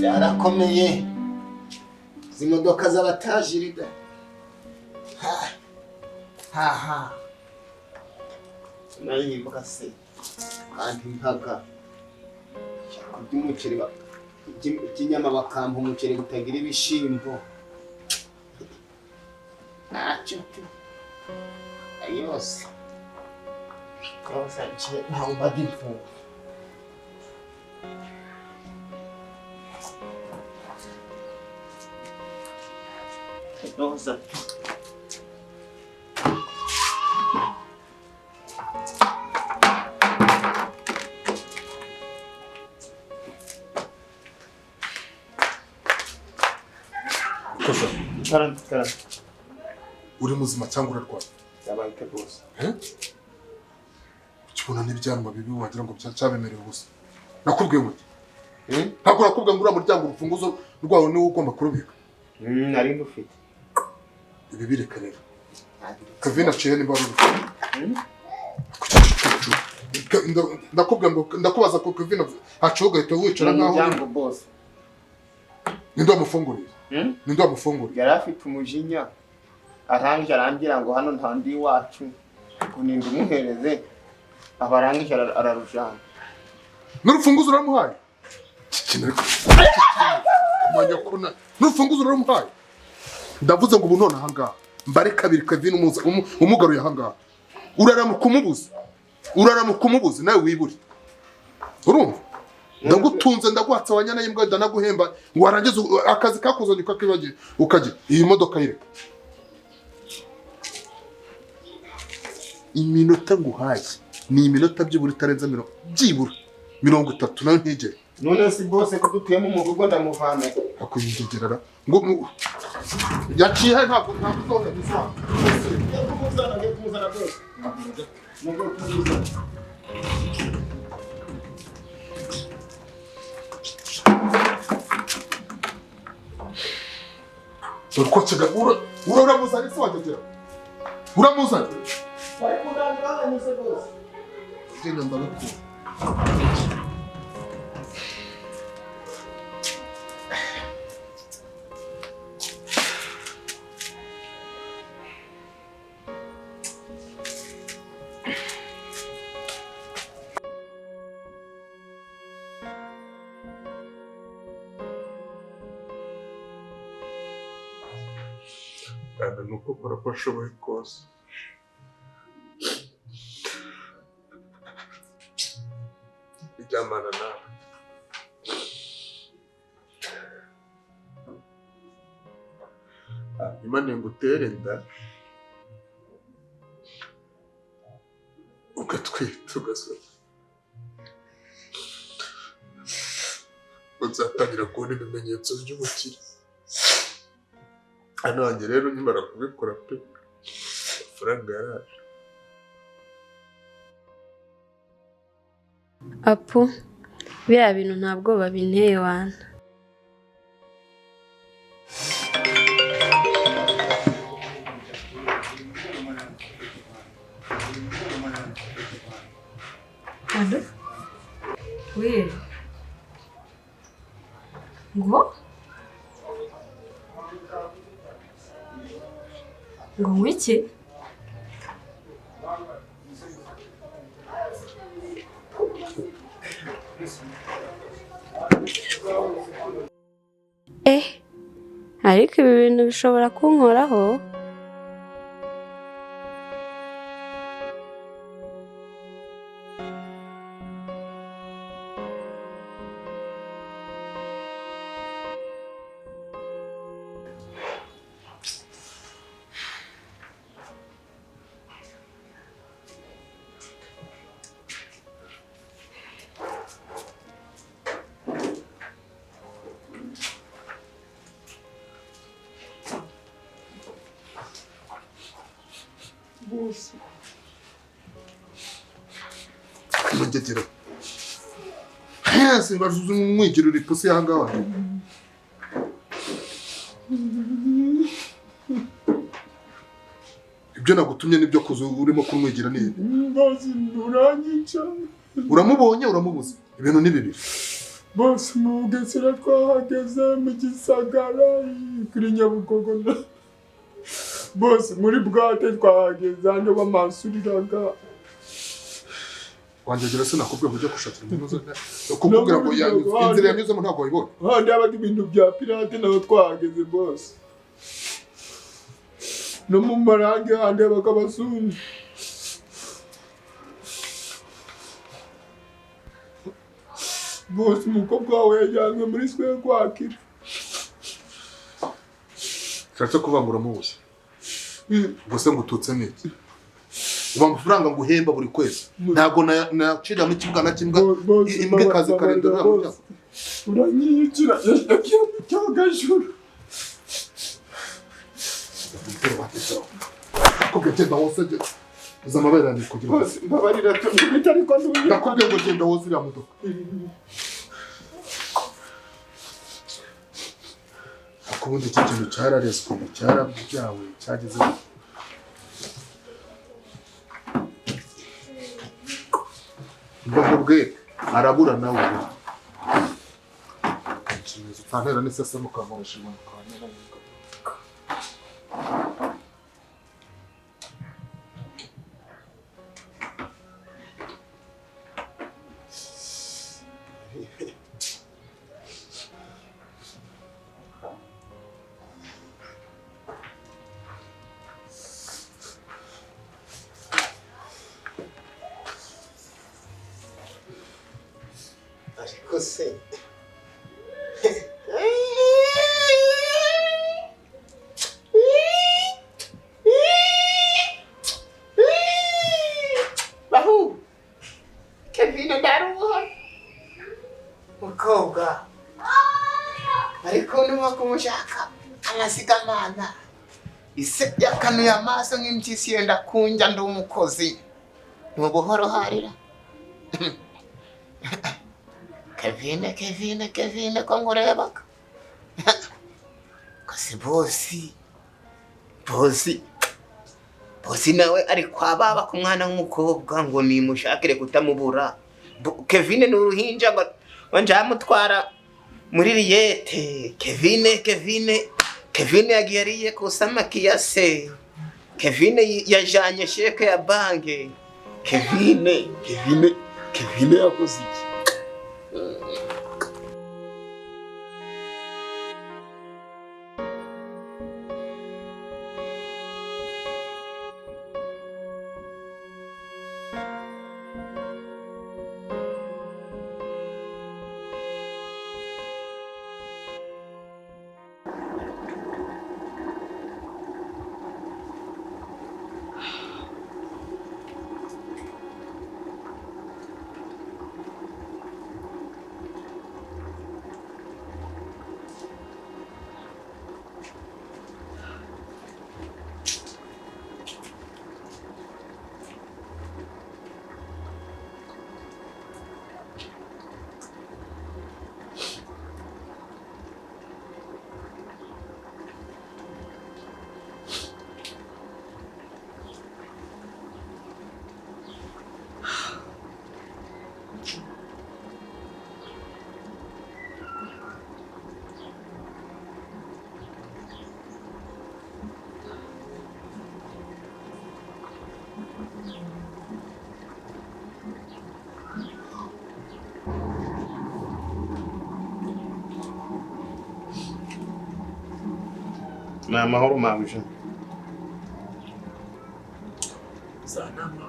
Yarakomeye zimodoka z'abatajirida ha nayimbwa se kandi mpaka cyakudumuceri ikinyama bakampa umuceri gutagira ibishimbo ntacyo ayose kose ntawe badipfu Nossa. Karan. Uri muzima cyangwa urarwaye? Yabaye boss. Ukibona n'ibyanwa bibi wagira ngo cyabemerera ubusa. Nakubwiye ngo ntabwo nakubwiye ngo ura muryango urufunguzo rwawe niwe ugomba kurubika. Nari ndufite. Ibi bireka rero. Kavina aciye nimba ruru. Ndakubwiye ngo ndakubaza ko Kavina hacuga ito wicara nkaho muryango boss. Nindo amufunguriye. Nindo amufunguriye. Yari afite umujinya. Arangije arambira ngo hano ntandi wacu. Kuninda umuhereze. Abarangije ararujana. N'urufunguzo uramuhaye. Kinere. Kumanya kuna. N'urufunguzo uramuhaye. Ndavuze ngo ubu none ahangaha mbare kabiri Kavina umugaruye ahangaha. Uraramuka kumubuza nawe wiburi. Urumva? Ndagutunze ndaguhatsa wanyana yimbwa ndanaguhemba ngo warangize akazi kakuzanye kakibagiye ukaje iyi modoka yireka. Iminota nguhaye ni iminota byibura itarenza byibura 30 nayo ntigere. None si bose ko dutuyemo mu rugo ndamuvana akuyingegerara ngo yaciye ntabwo uzona bizana bose nuko tuziza Urko chegura uramuzana se wagegera uramuzana bari kundandura nese bose genda ndabako Kandi nuko barafashoboye kose ijamana nawe Imana ngutere nda ugatwita ugasoma uzatangira kubona ibimenyetso by'ubukire. Hano hanjye rero nyimara kubikora pe amafaranga yaraje. Apu biriya bintu ntabwo babinteye wana. Ado? Wewe. Ngo? Ngo wiki? Ariko ibi bintu bishobora kunkoraho. bose mugegera hasi bajuze umwigirira ipusi yangawa ibyo nagutumye nibyo kuzo urimo kumwigira neza bose uranyica uramubonye uramubuze ibintu ni bibiri bose mugesera twahageze mu gisagara kuri Nyabugogo bose muri bwate twahageze hano bamasuriraga wanjegera sinakubwiye kujya gushakira umunozo kukubwira ngo inzira yanyuzemo ntabwo wayibona handi abaga ibintu bya pirate nabo twahageze bose no mu marangi handi abaga abazungu bose umukobwa wawe yajyanywe muri swe kwakira shatse kuvangura mubushye gusa ngututse niki uba amafaranga nguhemba buri kwezi ntabwo nacira mu kibuga na kimbwa imbwe kazi karenda ntabwo uranyicira cyagajuru nakubwiye genda wose uza amabere ni kugira bose mbabarira tumubita ariko nduye nakubwiye ngo genda wose iriya modoka akubundi iki kintu cyarareswe cyarabyawe cyageze mbabwe arabura nawe ikintu utantera n'isese mukamurisha impanuka ariko se bahu Kevin ndaruha mukobwa ariko ndimo kumushaka amasigamana ise yakanuye amaso nk'impyisi yenda kunjya ndi umukozi nubuhoro harira Kevin ko ngurebaga kasi bosi nawe ari kwa baba ku mwana w'umukobwa ngo nimushakire kutamubura Kevin ni uruhinja ngo njamutwara muri riyete Kevin yagiye kusamaki ya se Kevin yajanye sheke ya banke Kevin yakoze iki ni amahoro mabuje zanama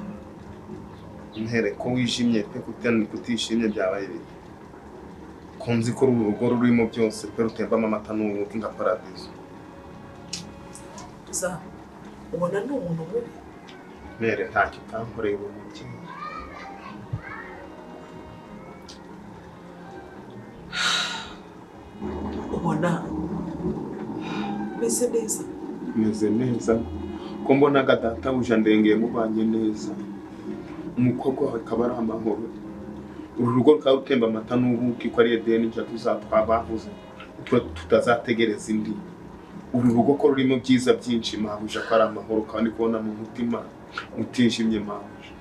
ntere ko wishimye pe kutishimye byabaye kunzi ko urugo rurimo byose pe rutembamo amata n'ubuki nka paradizo za ubona ni umuntu mubi mere ntacyo utankoreye umuki ubona meze neza ko mbona databuja ndengeye mubanye neza umukobwa wawe akaba ari amahoro uru rugo rukaba rutemba amata n'ubuki ko ari edeni nja tuzatwabavuze tutazategereza indi uru rugo ko rurimo byiza byinshi mabuja ko ari amahoro kandi kubona mu mutima utishimye mabuja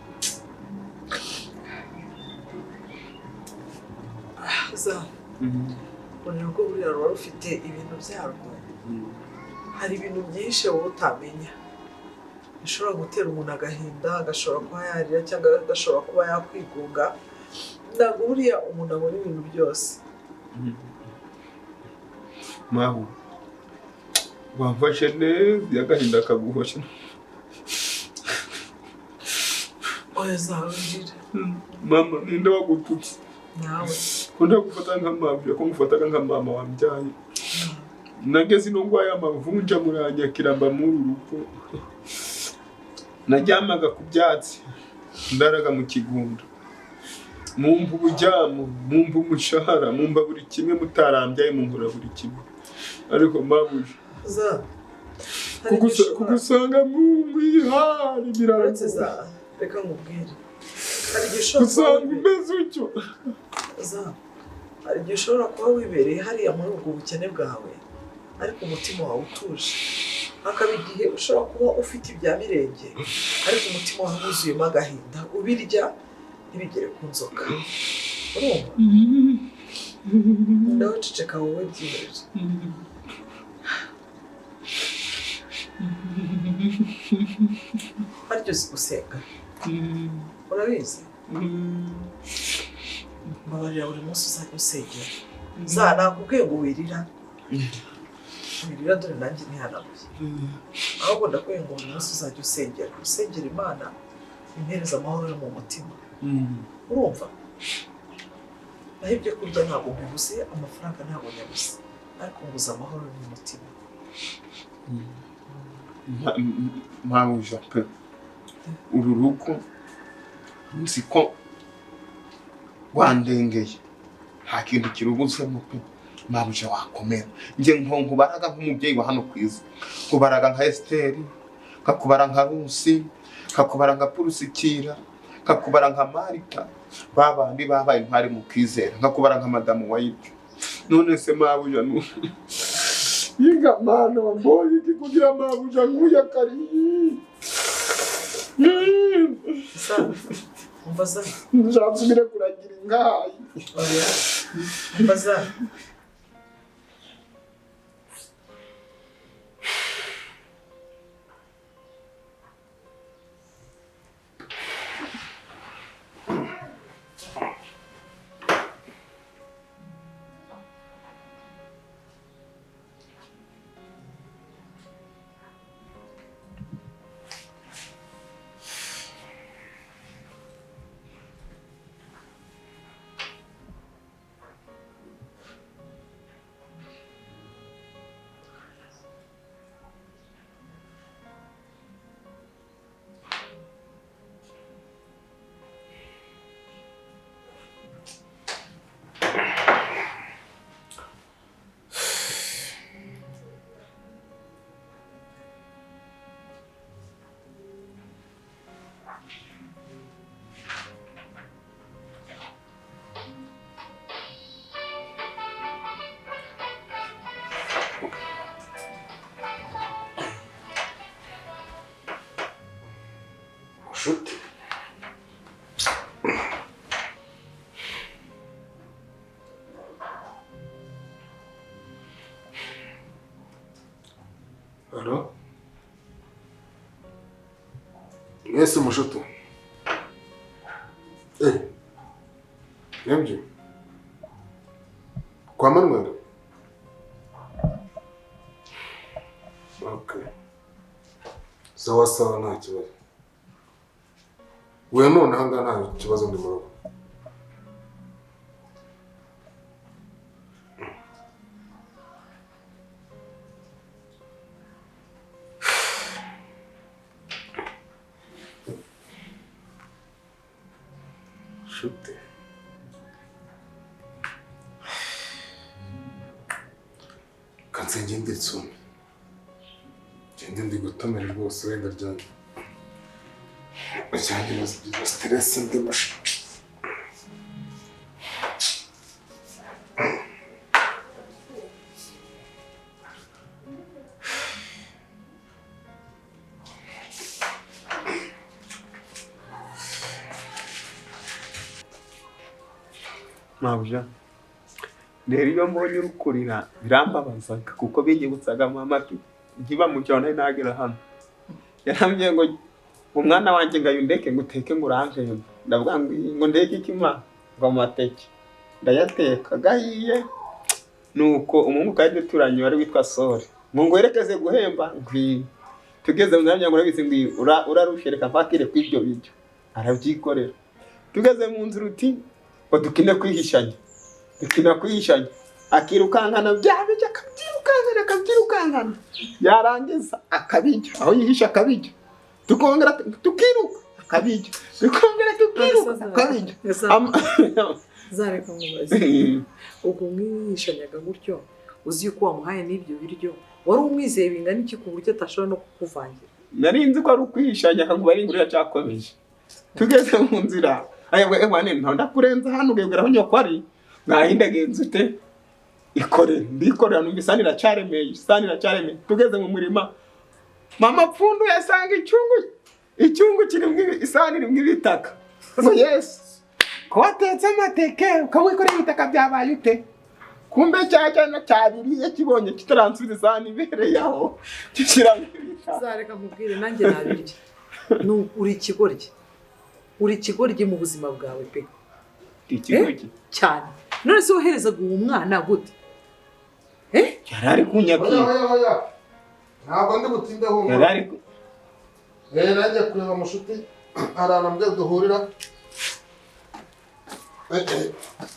za urabona ko buriya ruba rufite ibintu byarwo hari ibintu byinshi wowe utamenya bishobora gutera umuntu agahinda agashobora kuba yarira cyangwa agashobora kuba yakwigunga ntabwo buriya umuntu abona ibintu byose mabu wamfashe neza agahinda kaguhoshe oya zawinjira mama ninde wagututse nawe kunda gufata nk'amavyo ko mufataga nka mama wambyaye nageze ino ngwaye amavunja muranyakira mba muri urugo najyamaga ku byatsi ndaraga mu kigunda mumva ubujyamu mumva umushahara mumva buri kimwe mutarambyaye munkura buri kimwe ariko mabuja za kugusanga mwihari uretse za reka nkubwire hari igihe usanga umeze utyo hari igihe ushobora kuba wibereye hariya muri ubwo bukene bwawe ariko umutima wawe utuje hakaba igihe ushobora kuba ufite ibya mirenge ariko umutima wawe wuzuyemo agahinda ubirya ntibigere ku nzoka urumva ndaho ceceka wowe byihereje haryo zigusenga urabizi mbabarira buri munsi uzajya usengera za nakubwiye ngo wirira dore nanjye ntihanabuye ahubwo ndakubwiye ngo buri munsi uzajya usengera imana impereza amahoro yo mu mutima urumva naho ibyo kurya ntabwo mbibuze amafaranga ntabwo nyabuze ariko nguze amahoro yo mu mutima mabuja pe uru rugo nzi ko wandengeye nta kintu kirubuzemo pe mabuja wakomera nje nkubaraga nk'umubyeyi wa hano kwiza nkubaraga nka Esteri kakubara nka Rusi kakubara nka Purusikira kakubara nka Marita babandi babaye intwari mu kwizera nkakubara nka madamu White none se mabuja yiga mana wamboye iki kugira mabuja nguya kari umva za nzasubire kuragira ingayi oya umva za nshuti Halo? Mwese mushuti? Yemje? Kwa Manuel? Okay. Sawa sawa nta kibazo. We none hanga nta kibazo ndi murugo. Shute. Kanse ngende tsumi. Gende ndi gutomera rwose wenda ryanje. Cyangwa nazigira stress ndamasha. Mabuja rero iyo mbonye urukurira birambabazaga kuko binyibutsaga mama nkiba mu cyone nagera hano yarambye ngo umwana wanjye ngayundeke nguteke nguranjemba ndavuga ngo ndeke ikima ngo amateke ndayateka gahiye nuko umuhungu kandi duturanye wari witwa Sore ngo ngwerekeze guhemba ngwi tugeze mu mwanya ngo urabizi ngwi urarushereka mpakire kw'ibyo biryo arabyikorera tugeze mu nzu ruti ngo dukine kwihishanya akirukankana byabijya akabyirukankana yarangiza akabijya aho yihisha akabijya tukongera tukiruka akabijya tukongera tukiruka akabijya zareka mubaze ubwo mwishanyaga gutyo uzi yuko wamuhaye n'ibyo biryo wari umwizeye bingana iki ku buryo atashobora no kukuvangira narinzi ko ari ukwihishanya akaguba ari ingurira cyakomeje tugeze mu nzira ayabwe mwane ndakurenza hano ugebwera aho nyoko ari nahindagenze ute ndikorera numva isani iracyaremeye tugeze mu murima mama pfundu yasanga icyungu kirimo isani irimo ibitaka ngo yes ko watetse amateke ukawikorera ibitaka byabaye ute kumbe cyajyana cyabiriye kibonye kitaransubiza isani ibereye aho gishyiramo ibitaka zareka mubwire nanjye nabirye uri ikigoryi mu buzima bwawe pe ikigoryi cyane none se woherezaga uwo mwana gute yari ari kunyabwira ntabwo ndi butinde humura yari ari nanjye kureba mushuti arana mbwe duhurira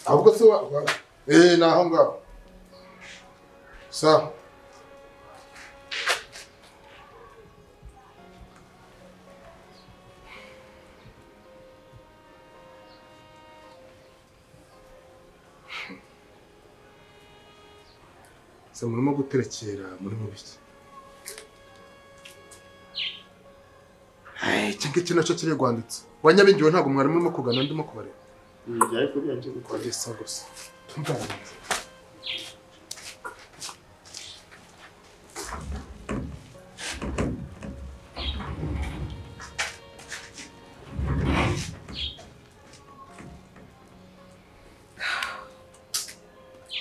ahubwo se naho ngaho sawa se murimo guterekera muri mu biki iki ngiki nacyo kiri rwanditse wanyabingiwe ntabwo mwari murimo kugana ndimo kubareba njyaye kuri yanjye gukora gisa gusa tumbaranze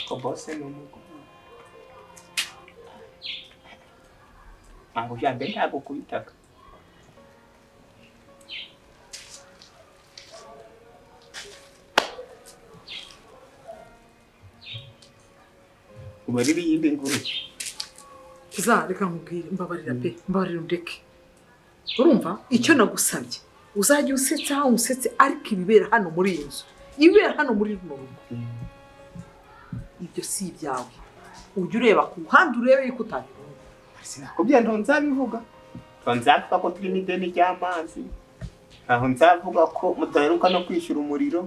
ko bose n'umugo aho jambe ntabwo kubitaka ubariri yindi nguru reka nkubwire mbabarira ndeke urumva icyo nagusabye uzajya usetse ariko ibibera hano muri iyi nzu ibibera hano muri runo rugo ibyo si ibyawe ujya ureba ku ruhande urebe yuko utabibona sinakubwiye nzabivuga nzavuga ko turi n'ideni ry'amazi aho nzavuga ko mudaheruka no kwishyura umuriro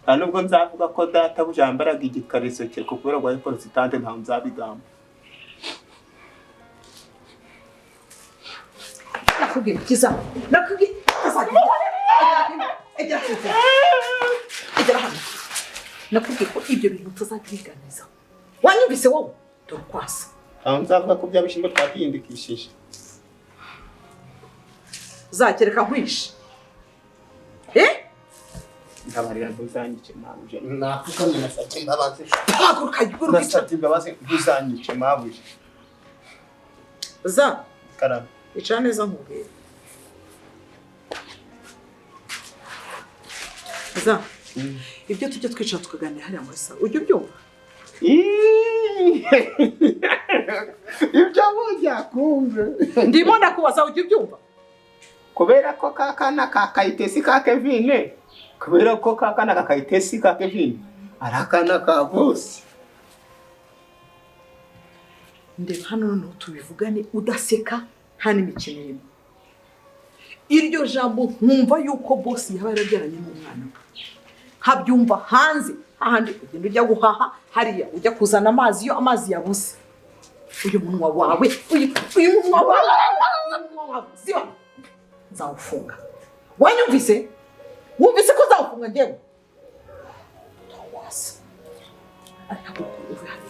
nta nubwo nzavuga ko data bujambaraga igikariso cye kubera rwa porositante ntaho nzabigamba nakubwiye kiza nakubwiye egera hano nakubwiye ko ibyo bintu tuzabiganiza wanyumvise wowe dore kwasa aho nzavuga ko bya bishimbo twabiyindikishije uzakereka nkwishe ndabarira ntuzanyice mabuje nafukamye nasabye imbabazi haguruka nasabye imbabazi ntuzanyice mabuje za karama icara neza nkubwire za ibyo tujya twicara tukaganira hariya muri salo ujya ubyumva ibyo burya kumve ndimo ndakubaza ujya ubyumva kubera ko kakana kakayitesi ka Kevine kubera ko kakana kakayitesi ka Kevine arakana ka bose ndeba hano noneho tubivugane udaseka nta n'imikino irimo iryo jambo nkumva yuko bosi yaba yarabyaranye n'umwana we habyumva hanze ahandi ugenda ujya guhaha hariya ujya kuzana amazi iyo amazi yabuze uyu munwa wawe uyu munwa wawe ziba nzawufunga wanyumvise wumvise ko nzawufunga njyewe wasa ariko uve hano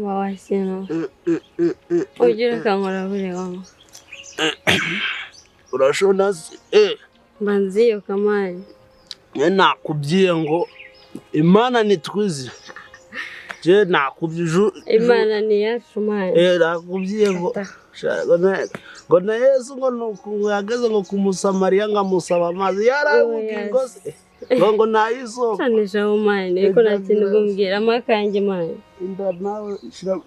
Mawasino. Ujira kankora bure wama. Urashona Banziyo kamari. nakubwiye ngo Imana nitwize. Je nakubwije Imana ni yacu mani. nakubwiye ngo ngo na Yesu ngo nuko yageze ngo kumusamariya ngamusaba amazi yaravuga ngo se ngo nayiso Sanisha umani iko nakintu gumbwira amakanje mani. inda nawe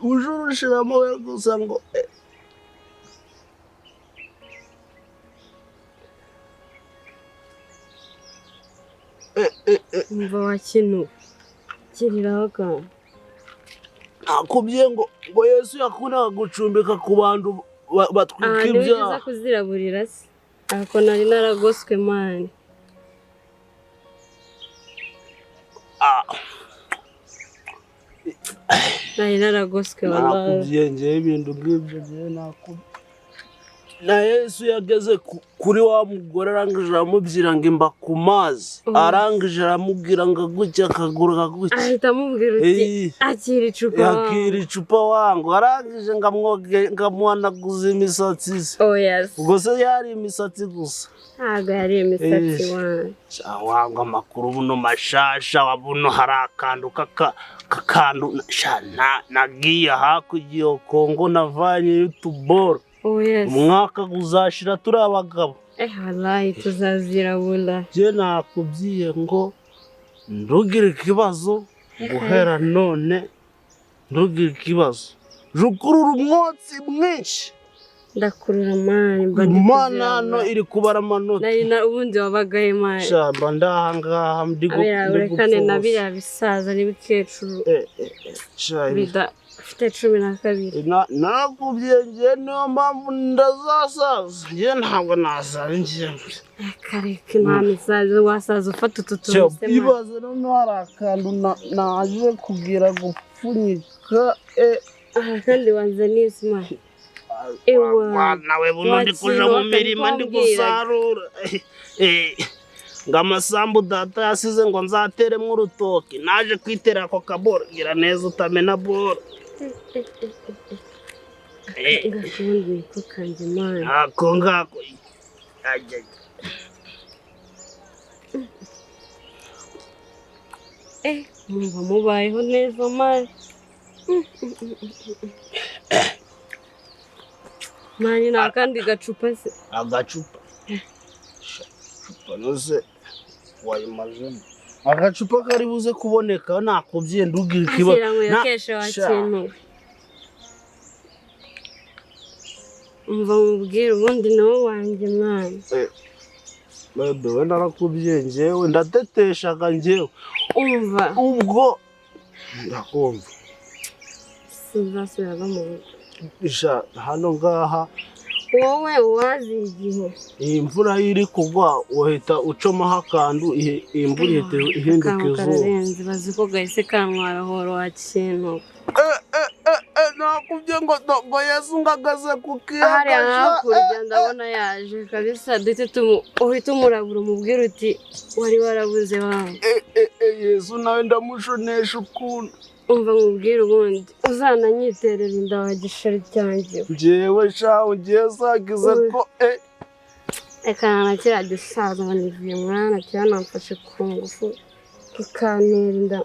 ujuru shiramo we gusa ngo Mva wakinu. Kiriraho ka. nakubwiye ngo Yesu yakunda gucumbika ku bantu batwika Niwe ibyaha kuziraburira se. Ako nari naragoswe mani. Nari naragoswe wallahi. nakubwiye njyewe ibintu ngibyo njyewe nakubwiye na Yesu yageze kuri wa mugore arangije aramubwira ngo imba ku mazi arangije aramubwira ngo gutya akaguru kagutya Ahita amubwira uti akira icupa yakira icupa wangu arangije ngamuhanaguza imisatsi ze Oh yes. ubwo se yari imisatsi gusa Ntago yari imisatsi wanyu. wanga amakuru buno mashasha wabuno hari akantu kakantu nagiye hakurya iyo Kongo navanye y'utuboro Oh yes. umwaka uzashira turi abagabo Wallahi tuzazirabura. je nakubwiye ngo ndugire ikibazo guhera none ndugire ikibazo jukurura umwotsi mwinshi Ndakurura mani Imana hano iri kubara amanota nari na ubundi wabagaye mani. shamba ndahangaha Urekane na biriya bisaza n'ibikecuru bida afite 12. nakubwiye njye niyo mpamvu ndazasaza njye ntabwo nasaza njye Kareke nta misaza wasaza ufata utu tuntu se mani. ibaze noneho hari akantu naje kugira gupfunyika Kandi wanze n'isi mani. Ewa nawe buno ndi kuja mu mirima ndi gusarura ngo amasambu data yasize ngo nzateremo urutoki naje kwitera ako kaboro gira neza utamena boro Gakundi niko kanje mani. ako ngako Mwumva mubayeho neza mani. Mani nta kandi gacupa se. agacupa nose wayimazemo agacupa kari buze kuboneka nakubwiye ndugire ikibazo Ashyira yakeshe wakintu. Umva mubwira ubundi nawe wanjye mwana. bebe we narakubwiye njyewe ndateteshaga njyewe Umva ubwo ndakumva sinzasubiraga mu rugo. isha hano ngaha Wowe wazi igihe iyi mvura iri kugwa wahita ucomaho akantu iyi mvura ihita ihinduka izuba kararenze bazi ko gahise kantwara horo wakintu. nakubwiye ngo Yesu ngagaze ku Hariya kiyaga hakurya ndabona yaje kabisa duhita uhita umurabura umubwira uti wari warabuze wawe. Yesu nawe ndamushonesha ukuntu Umva mubwira ubundi uzananyiterera inda wa gishari cyanjye. njyewe sha ugiye zagize ko Eka na kiriya gisaza banivuye mwana cyanamfashe ku ngufu kikantera inda.